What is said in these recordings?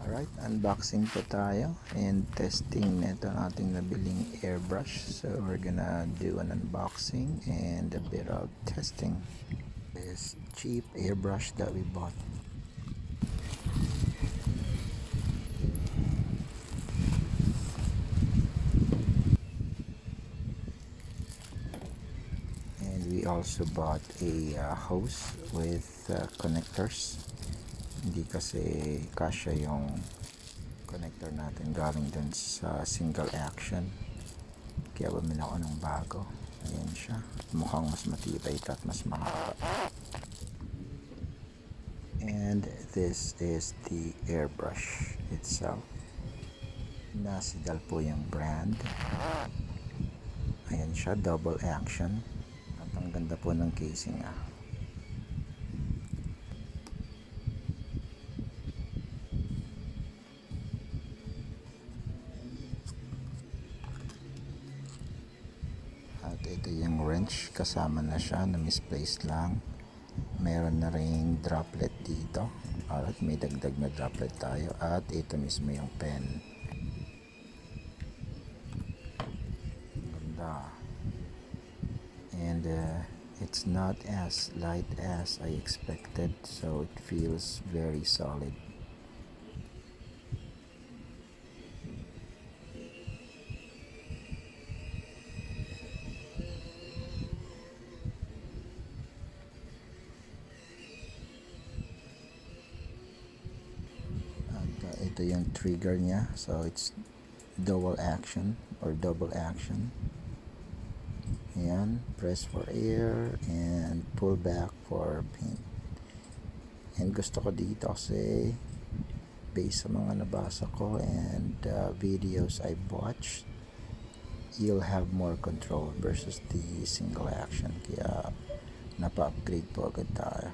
Alright, unboxing po tayo and testing nito ating nabiling airbrush. So we're gonna do an unboxing and a bit of testing. This cheap airbrush that we bought. And we also bought a hose with connectors. Hindi kasi kasya yung connector natin galing dun sa single action, kaya bumili ako ng bago. Ayan siya, mukhang mas matibay ito at mas mahaba. And this is the airbrush itself. Nasidal po yung brand. Ayan siya, double action at ang ganda po ng casing At ito yung wrench, kasama na siya, na misplaced lang. Meron na ring droplet dito. At may dagdag na droplet tayo. At ito mismo yung pen. Ganda. And it's not as light as I expected, so it feels very solid. Ito yung trigger niya, so it's dual action or double action. Ayan, press for air and pull back for paint. And gusto ko dito kasi based sa mga nabasa ko and videos I've watched, you'll have more control versus the single action, kaya napa-upgrade po agad tayo.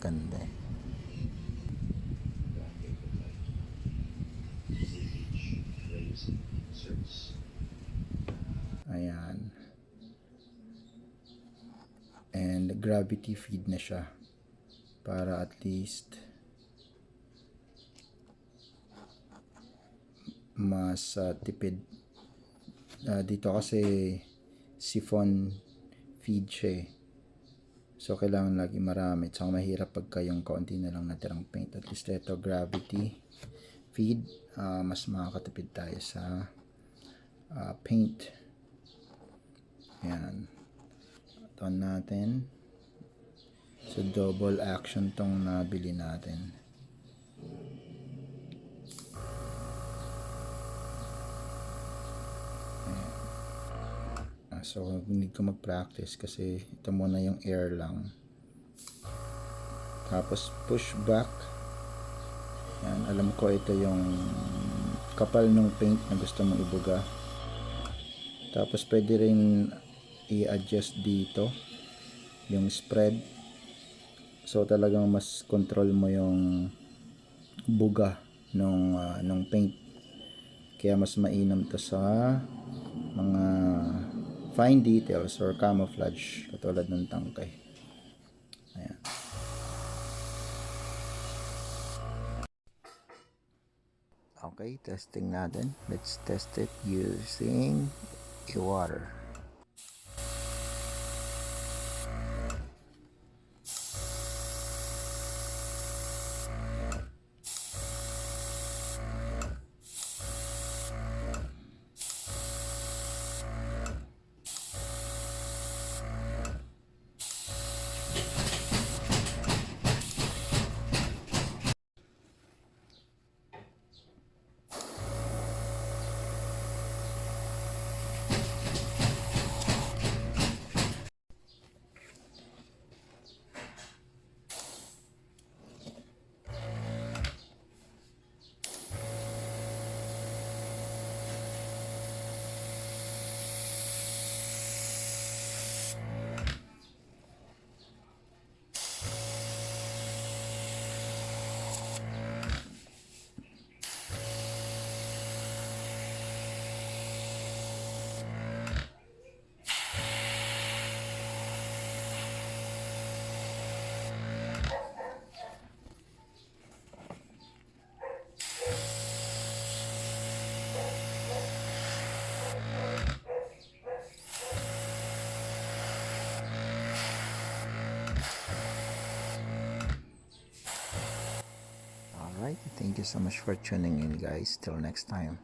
Ganda eh. Ayan. And gravity feed na siya para at least mas tipid. Dito kasi siphon feed siya eh. So kailangan lagi marami. So mahirap pagka yung kaunti na lang natirang paint. At least ito gravity feed, mas makakatipid tayo sa paint. Ayan. On natin. So double action tong nabili natin. Ayan. So need ko mag-practice kasi ito muna yung air lang. Tapos push back. Ayan, alam ko ito yung kapal ng paint na gusto mong ibuga. Tapos pwede rin i-adjust dito yung spread, so talagang mas control mo yung buga ng paint, kaya mas mainam to sa mga fine details or camouflage katulad ng tangkay. Ayan. Okay, testing natin. Let's test it using water. Alright, thank you so much for tuning in, guys. Till next time.